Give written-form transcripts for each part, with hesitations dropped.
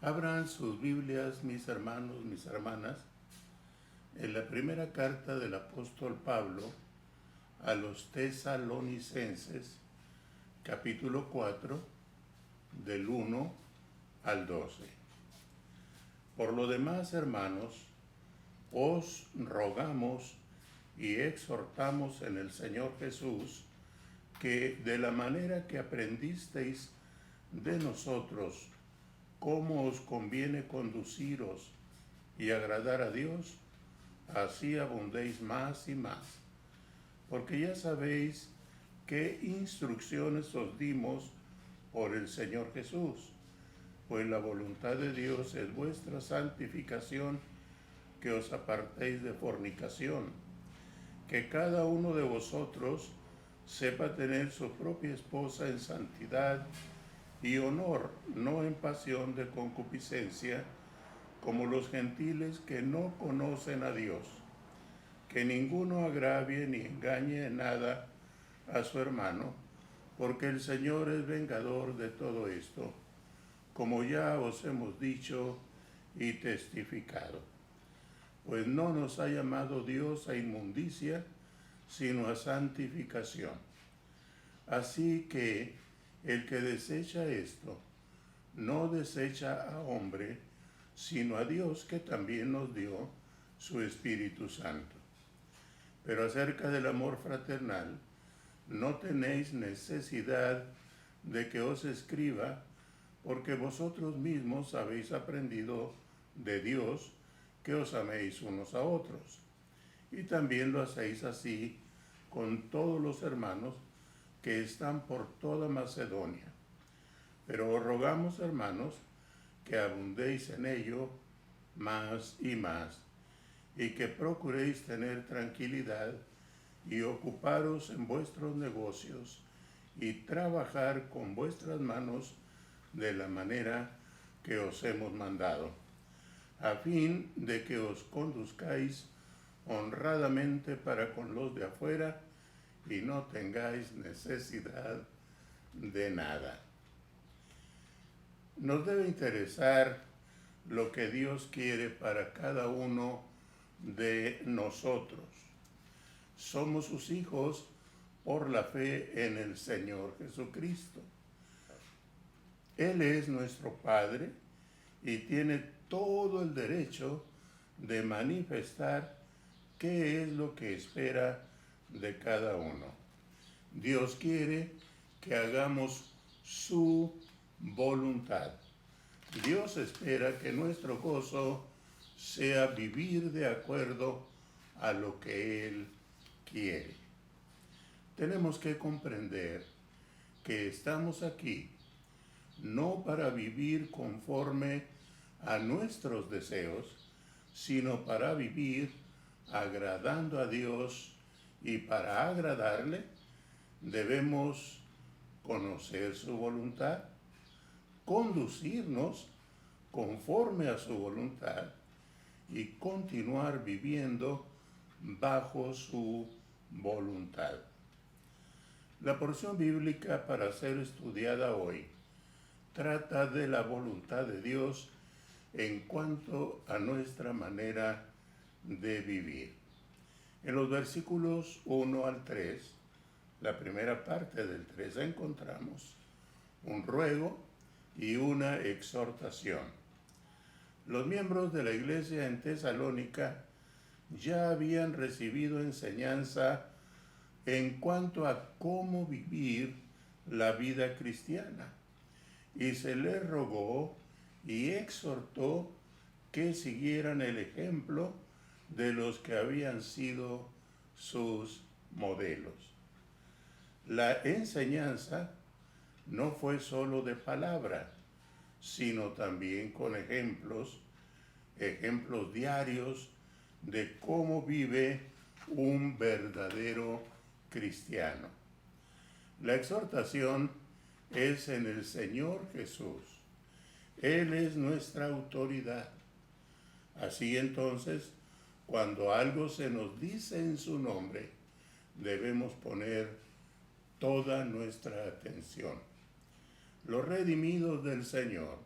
Abran sus Biblias, mis hermanos, mis hermanas, en la primera carta del apóstol Pablo a los tesalonicenses, capítulo 4, del 1 al 12. Por lo demás, hermanos, os rogamos y exhortamos en el Señor Jesús que de la manera que aprendisteis de nosotros, cómo os conviene conduciros y agradar a Dios, así abundéis más y más. Porque ya sabéis qué instrucciones os dimos por el Señor Jesús, pues la voluntad de Dios es vuestra santificación, que os apartéis de fornicación, que cada uno de vosotros sepa tener su propia esposa en santidad y honor, no en pasión de concupiscencia, como los gentiles que no conocen a Dios. Que ninguno agravie ni engañe en nada a su hermano, porque el Señor es vengador de todo esto, como ya os hemos dicho y testificado. Pues no nos ha llamado Dios a inmundicia, sino a santificación. Así que el que desecha esto, no desecha a hombre, sino a Dios, que también nos dio su Espíritu Santo. Pero acerca del amor fraternal, no tenéis necesidad de que os escriba, porque vosotros mismos habéis aprendido de Dios que os améis unos a otros. Y también lo hacéis así con todos los hermanos que están por toda Macedonia. Pero os rogamos, hermanos, que abundéis en ello más y más, y que procuréis tener tranquilidad y ocuparos en vuestros negocios y trabajar con vuestras manos de la manera que os hemos mandado, a fin de que os conduzcáis honradamente para con los de afuera y no tengáis necesidad de nada. Nos debe interesar lo que Dios quiere para cada uno de nosotros. Somos sus hijos por la fe en el Señor Jesucristo. Él es nuestro Padre y tiene todo el derecho de manifestar qué es lo que espera de cada uno. Dios quiere que hagamos su voluntad. Dios espera que nuestro gozo sea vivir de acuerdo a lo que Él quiere. Tenemos que comprender que estamos aquí no para vivir conforme a nuestros deseos, sino para vivir agradando a Dios, y para agradarle debemos conocer su voluntad, conducirnos conforme a su voluntad y continuar viviendo bajo su voluntad. La porción bíblica para ser estudiada hoy trata de la voluntad de Dios en cuanto a nuestra manera de vivir. En los versículos 1 al 3, la primera parte del 3, encontramos un ruego y una exhortación. Los miembros de la iglesia en Tesalónica ya habían recibido enseñanza en cuanto a cómo vivir la vida cristiana, y se les rogó y exhortó que siguieran el ejemplo de los que habían sido sus modelos. La enseñanza no fue solo de palabra, sino también con ejemplos diarios de cómo vive un verdadero cristiano. La exhortación es en el Señor Jesús. Él es nuestra autoridad. Así entonces, cuando algo se nos dice en su nombre, debemos poner toda nuestra atención. Los redimidos del Señor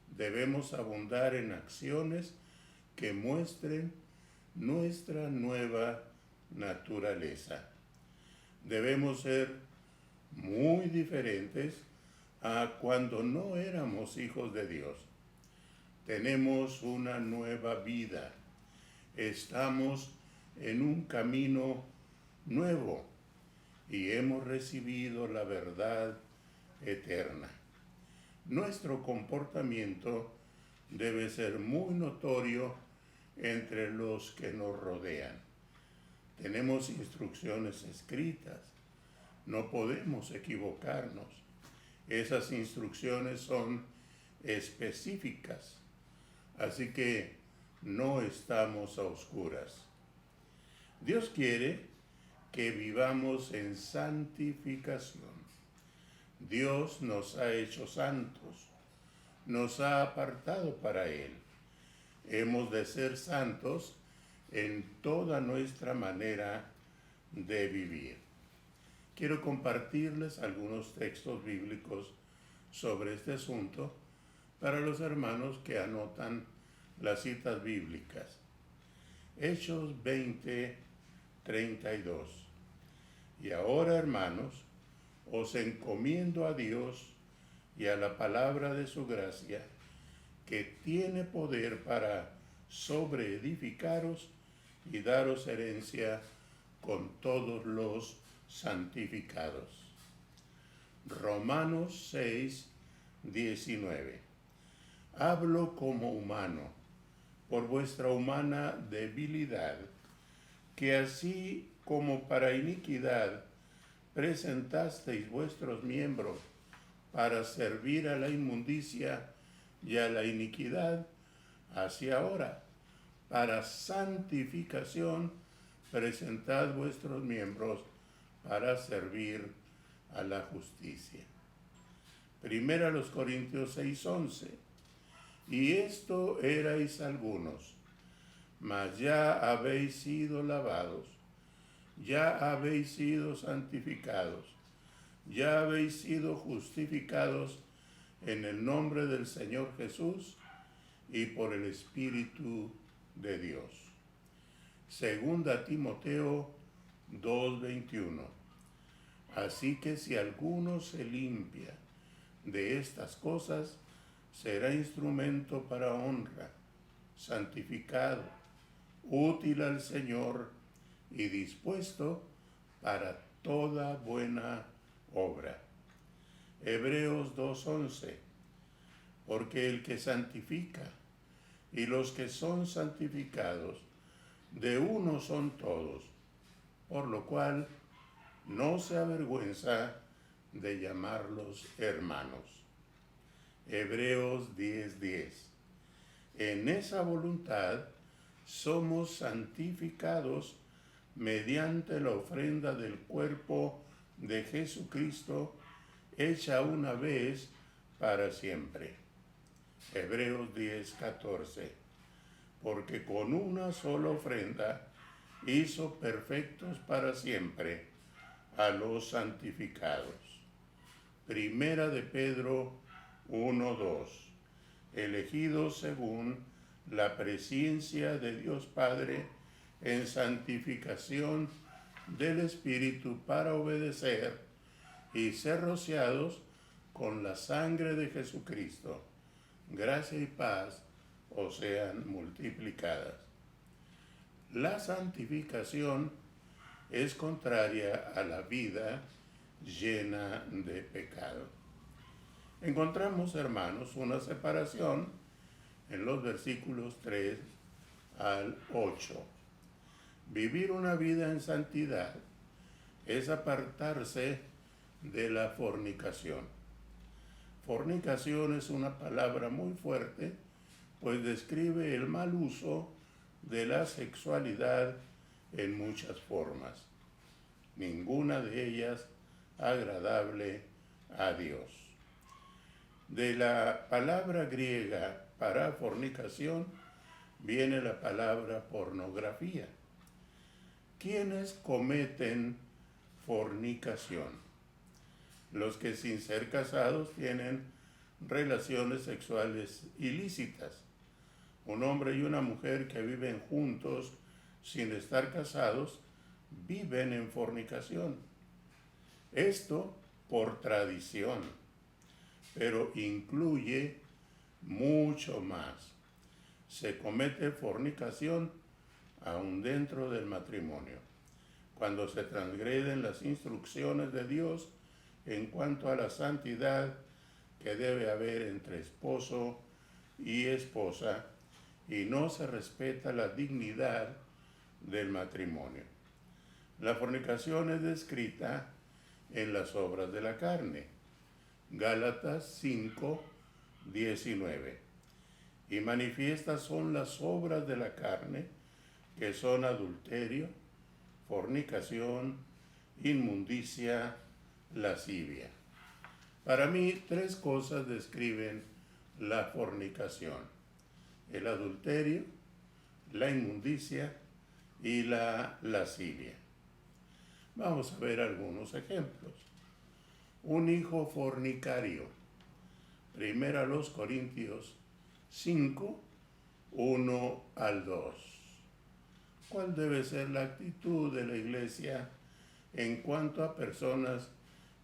Debemos abundar en acciones que muestren nuestra nueva naturaleza. Debemos ser muy diferentes a cuando no éramos hijos de Dios. Tenemos una nueva vida. Estamos en un camino nuevo y hemos recibido la verdad eterna. Nuestro comportamiento debe ser muy notorio entre los que nos rodean. Tenemos instrucciones escritas, no podemos equivocarnos. Esas instrucciones son específicas, así que no estamos a oscuras. Dios quiere que vivamos en santificación. Dios nos ha hecho santos, nos ha apartado para Él. Hemos de ser santos en toda nuestra manera de vivir. Quiero compartirles algunos textos bíblicos sobre este asunto para los hermanos que anotan las citas bíblicas. Hechos 20:32. Y ahora, hermanos, os encomiendo a Dios y a la palabra de su gracia, que tiene poder para sobreedificaros y daros herencia con todos los santificados. Romanos 6:19. Hablo como humano, por vuestra humana debilidad, que así como para iniquidad presentasteis vuestros miembros para servir a la inmundicia y a la iniquidad, así ahora, para santificación, presentad vuestros miembros para servir a la justicia. Primera los Corintios 6:11. Y esto erais algunos, mas ya habéis sido lavados, ya habéis sido santificados, ya habéis sido justificados en el nombre del Señor Jesús y por el Espíritu de Dios. Segunda Timoteo 2:21. Así que si alguno se limpia de estas cosas, será instrumento para honra, santificado, útil al Señor y dispuesto para toda buena obra. Hebreos 2:11. Porque el que santifica y los que son santificados, de uno son todos, por lo cual no se avergüenza de llamarlos hermanos. Hebreos 10:10. En esa voluntad somos santificados mediante la ofrenda del cuerpo de Jesucristo, hecha una vez para siempre. Hebreos 10:14. Porque con una sola ofrenda hizo perfectos para siempre a los santificados. Primera de Pedro 1:2. Elegidos según la presciencia de Dios Padre en santificación del Espíritu para obedecer y ser rociados con la sangre de Jesucristo. Gracia y paz os sean multiplicadas. La santificación es contraria a la vida llena de pecado. Encontramos, hermanos, una separación en los versículos 3 al 8. Vivir una vida en santidad es apartarse de la fornicación. Fornicación es una palabra muy fuerte, pues describe el mal uso de la sexualidad en muchas formas, ninguna de ellas agradable a Dios. De la palabra griega para fornicación viene la palabra pornografía. ¿Quiénes cometen fornicación? Los que sin ser casados tienen relaciones sexuales ilícitas. Un hombre y una mujer que viven juntos sin estar casados viven en fornicación. Esto por tradición, pero incluye mucho más. Se comete fornicación aún dentro del matrimonio, cuando se transgreden las instrucciones de Dios en cuanto a la santidad que debe haber entre esposo y esposa, y no se respeta la dignidad del matrimonio. La fornicación es descrita en las obras de la carne. Gálatas 5, 19. Y manifiestas son las obras de la carne, que son adulterio, fornicación, inmundicia, lascivia. Para mí, 3 cosas describen la fornicación: el adulterio, la inmundicia y la lascivia. Vamos a ver algunos ejemplos. Un hijo fornicario. 1 Corintios 5, 1 al 2. ¿Cuál debe ser la actitud de la iglesia en cuanto a personas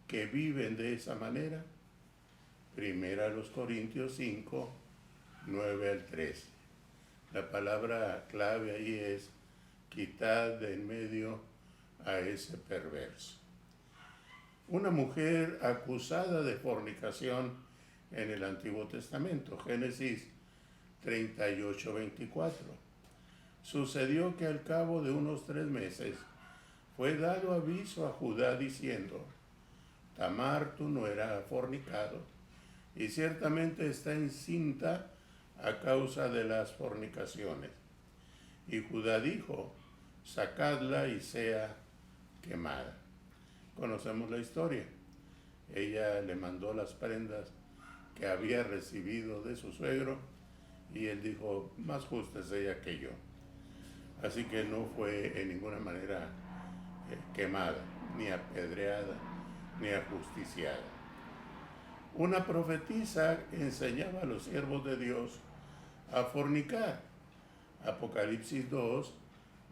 que viven de esa manera? 1 Corintios 5, 9 al 13. La palabra clave ahí es: quitad de en medio a ese perverso. Una mujer acusada de fornicación en el Antiguo Testamento, Génesis 38, 24. Sucedió que al cabo de unos 3 meses fue dado aviso a Judá diciendo: Tamar, tu nuera, ha fornicado, y ciertamente está encinta a causa de las fornicaciones. Y Judá dijo: sacadla y sea quemada. Conocemos la historia. Ella le mandó las prendas que había recibido de su suegro, y él dijo: más justa es ella que yo. Así que no fue en ninguna manera quemada, ni apedreada, ni ajusticiada. Una profetisa enseñaba a los siervos de Dios a fornicar. Apocalipsis 2,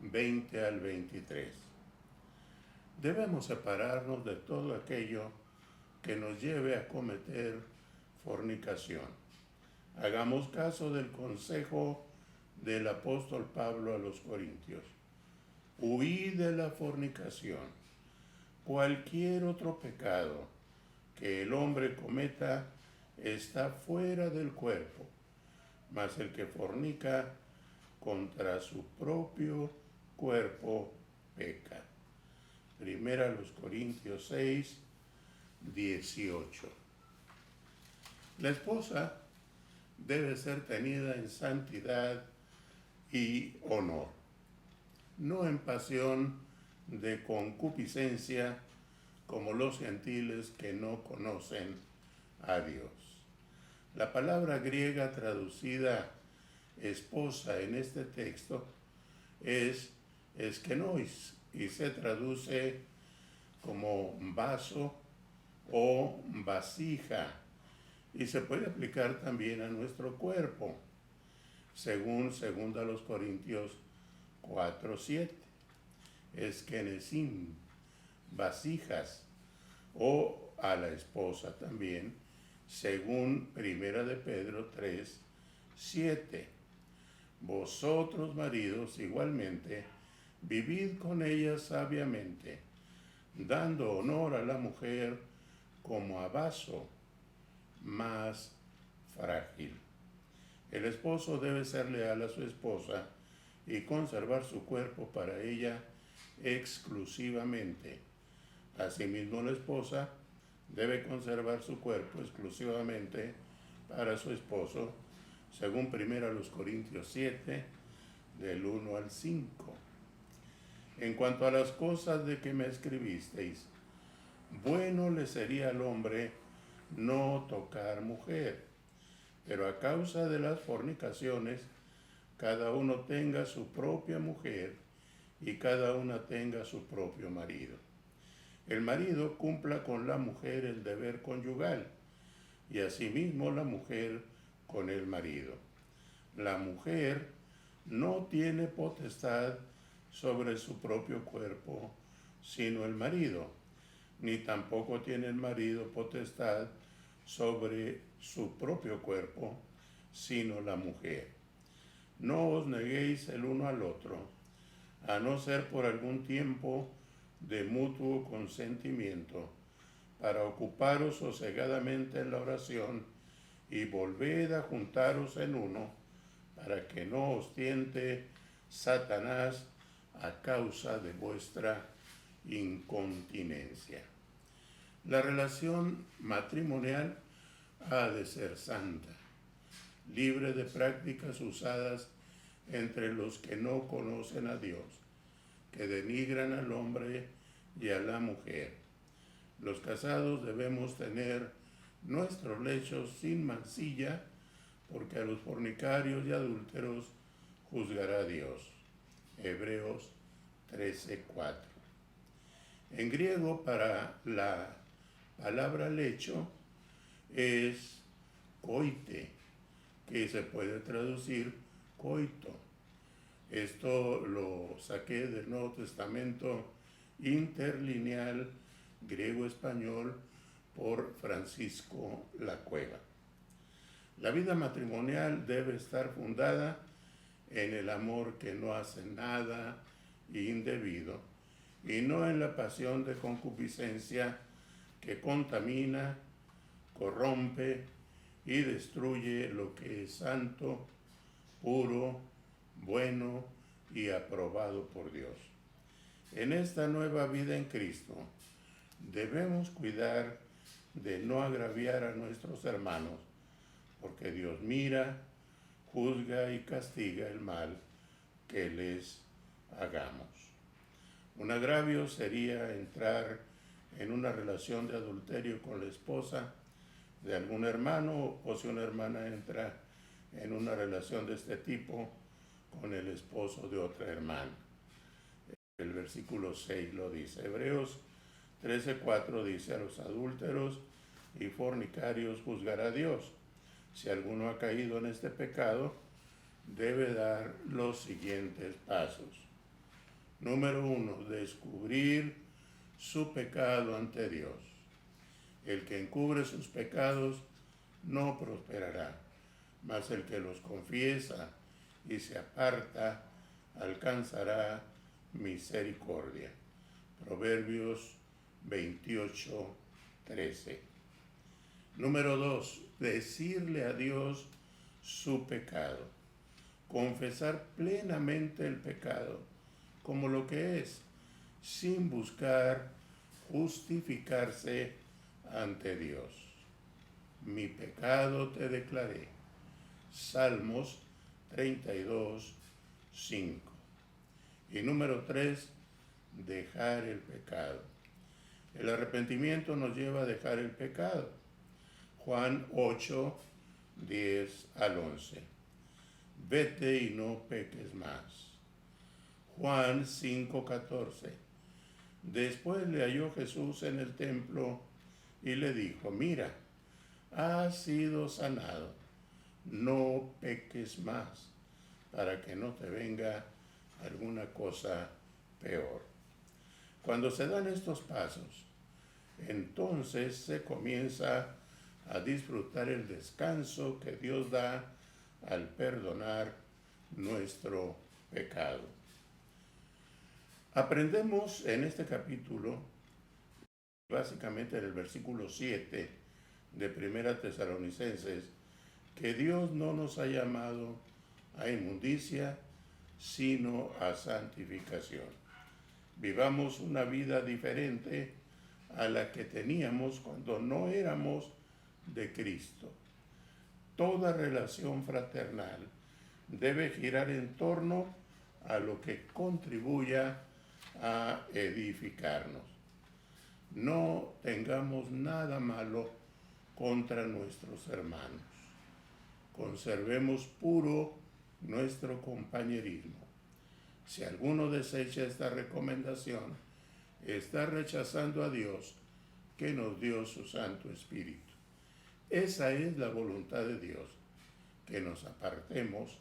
20 al 23. Debemos separarnos de todo aquello que nos lleve a cometer fornicación. Hagamos caso del consejo del apóstol Pablo a los Corintios: huid de la fornicación. Cualquier otro pecado que el hombre cometa está fuera del cuerpo, mas el que fornica contra su propio cuerpo peca. 1 Corintios 6, 18. La esposa debe ser tenida en santidad y honor, no en pasión de concupiscencia como los gentiles que no conocen a Dios. La palabra griega traducida esposa en este texto es skenois, y se traduce como vaso o vasija, y se puede aplicar también a nuestro cuerpo, según 2 Corintios 4, 7. Eskenesim, vasijas, o a la esposa también, según 1 de Pedro 3, 7. Vosotros, maridos, igualmente, vivid con ella sabiamente, dando honor a la mujer como a vaso más frágil. El esposo debe ser leal a su esposa y conservar su cuerpo para ella exclusivamente. Asimismo, la esposa debe conservar su cuerpo exclusivamente para su esposo, según 1 Corintios 7, del 1 al 5. En cuanto a las cosas de que me escribisteis, bueno le sería al hombre no tocar mujer, pero a causa de las fornicaciones, cada uno tenga su propia mujer y cada una tenga su propio marido. El marido cumpla con la mujer el deber conyugal, y asimismo la mujer con el marido. La mujer no tiene potestad sobre su propio cuerpo, sino el marido, ni tampoco tiene el marido potestad sobre su propio cuerpo, sino la mujer. No os neguéis el uno al otro, a no ser por algún tiempo de mutuo consentimiento, para ocuparos sosegadamente en la oración, y volved a juntaros en uno, para que no os tiente Satanás a causa de vuestra incontinencia. La relación matrimonial ha de ser santa, libre de prácticas usadas entre los que no conocen a Dios, que denigran al hombre y a la mujer. Los casados debemos tener nuestros lechos sin mancilla, porque a los fornicarios y adúlteros juzgará Dios. Hebreos 13:4. En griego, para la palabra lecho es koite, que se puede traducir coito. Esto lo saqué del Nuevo Testamento interlineal griego-español por Francisco Lacueva. La vida matrimonial debe estar fundada en el amor que no hace nada indebido y no en la pasión de concupiscencia que contamina, corrompe y destruye lo que es santo, puro, bueno y aprobado por Dios. En esta nueva vida en Cristo debemos cuidar de no agraviar a nuestros hermanos, porque Dios mira, juzga y castiga el mal que les hagamos. Un agravio sería entrar en una relación de adulterio con la esposa de algún hermano, o si una hermana entra en una relación de este tipo con el esposo de otra hermana. El versículo 6 lo dice. Hebreos 13:4 dice: a los adúlteros y fornicarios juzgará Dios. Si alguno ha caído en este pecado, debe dar los siguientes pasos. Número 1, descubrir su pecado ante Dios. El que encubre sus pecados no prosperará, mas el que los confiesa y se aparta alcanzará misericordia. Proverbios 28:13. Número 2, decirle a Dios su pecado. Confesar plenamente el pecado como lo que es, sin buscar justificarse ante Dios. Mi pecado te declaré. Salmos 32:5. Y número 3, dejar el pecado. El arrepentimiento nos lleva a dejar el pecado. Juan 8:10-11. Vete y no peques más. Juan 5:14. Después le halló Jesús en el templo y le dijo: mira, has sido sanado, no peques más, para que no te venga alguna cosa peor. Cuando se dan estos pasos, entonces se comienza a disfrutar el descanso que Dios da al perdonar nuestro pecado. Aprendemos en este capítulo, básicamente en el versículo 7 de Primera Tesalonicenses, que Dios no nos ha llamado a inmundicia, sino a santificación. Vivamos una vida diferente a la que teníamos cuando no éramos de Cristo. Toda relación fraternal debe girar en torno a lo que contribuya a edificarnos. No tengamos nada malo contra nuestros hermanos. Conservemos puro nuestro compañerismo. Si alguno desecha esta recomendación, está rechazando a Dios, que nos dio su Santo Espíritu. Esa es la voluntad de Dios, que nos apartemos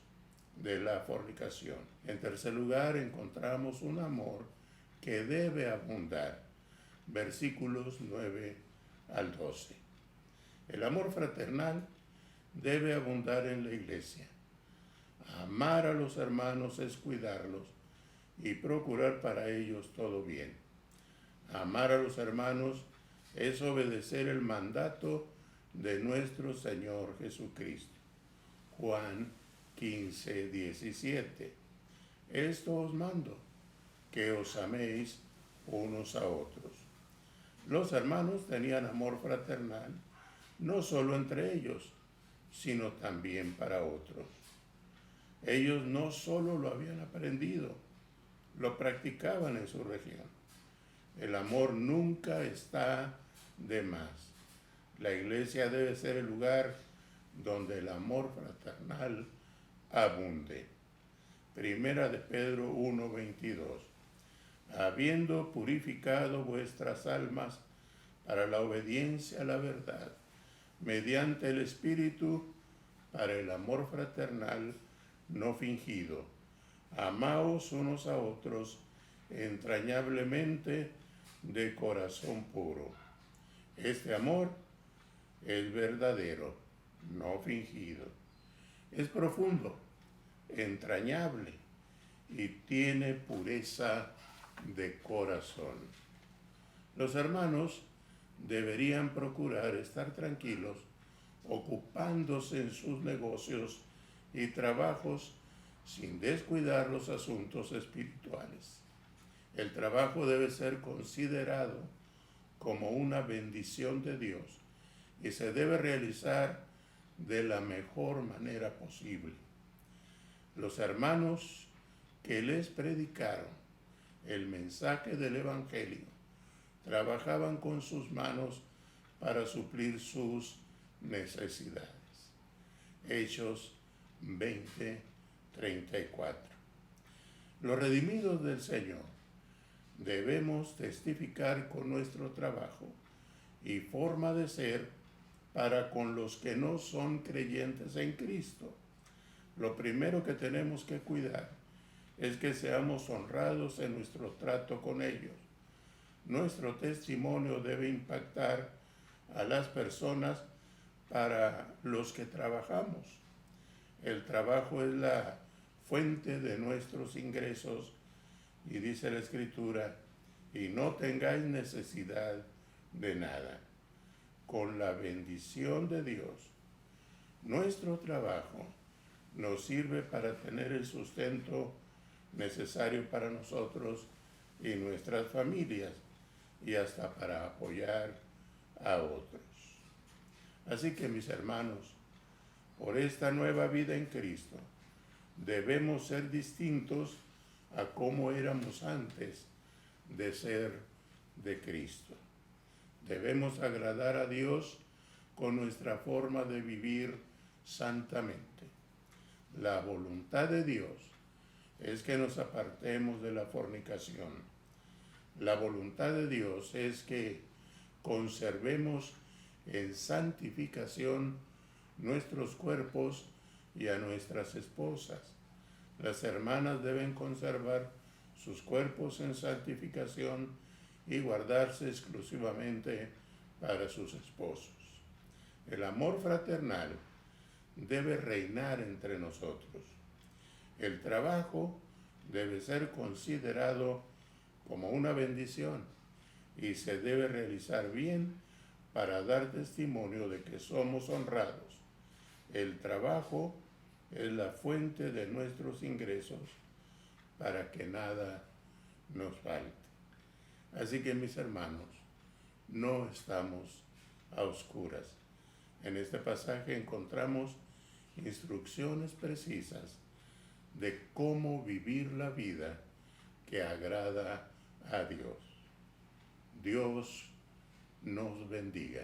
de la fornicación. En tercer lugar, encontramos un amor que debe abundar. Versículos 9 al 12. El amor fraternal debe abundar en la iglesia. Amar a los hermanos es cuidarlos y procurar para ellos todo bien. Amar a los hermanos es obedecer el mandato de nuestro Señor Jesucristo. Juan 15, 17. Esto os mando, que os améis unos a otros. Los hermanos tenían amor fraternal, no solo entre ellos, sino también para otros. Ellos no solo lo habían aprendido, lo practicaban en su región. El amor nunca está de más. La iglesia debe ser el lugar donde el amor fraternal abunde. Primera de Pedro 1:22. Habiendo purificado vuestras almas para la obediencia a la verdad, mediante el Espíritu, para el amor fraternal no fingido. Amaos unos a otros entrañablemente de corazón puro. Este amor es verdadero, no fingido. Es profundo, entrañable y tiene pureza de corazón. Los hermanos deberían procurar estar tranquilos, ocupándose en sus negocios y trabajos sin descuidar los asuntos espirituales. El trabajo debe ser considerado como una bendición de Dios y se debe realizar de la mejor manera posible. Los hermanos que les predicaron el mensaje del Evangelio trabajaban con sus manos para suplir sus necesidades. Hechos 20:34. Los redimidos del Señor debemos testificar con nuestro trabajo y forma de ser para con los que no son creyentes en Cristo. Lo primero que tenemos que cuidar es que seamos honrados en nuestro trato con ellos. Nuestro testimonio debe impactar a las personas para los que trabajamos. El trabajo es la fuente de nuestros ingresos y dice la Escritura, y no tengáis necesidad de nada. Con la bendición de Dios, nuestro trabajo nos sirve para tener el sustento necesario para nosotros y nuestras familias y hasta para apoyar a otros. Así que, mis hermanos, por esta nueva vida en Cristo, debemos ser distintos a cómo éramos antes de ser de Cristo. Debemos agradar a Dios con nuestra forma de vivir santamente. La voluntad de Dios es que nos apartemos de la fornicación. La voluntad de Dios es que conservemos en santificación nuestros cuerpos y a nuestras esposas. Las hermanas deben conservar sus cuerpos en santificación y guardarse exclusivamente para sus esposos. El amor fraternal debe reinar entre nosotros. El trabajo debe ser considerado como una bendición y se debe realizar bien para dar testimonio de que somos honrados. El trabajo es la fuente de nuestros ingresos para que nada nos falte. Así que, mis hermanos, no estamos a oscuras. En este pasaje encontramos instrucciones precisas de cómo vivir la vida que agrada a Dios. Dios nos bendiga.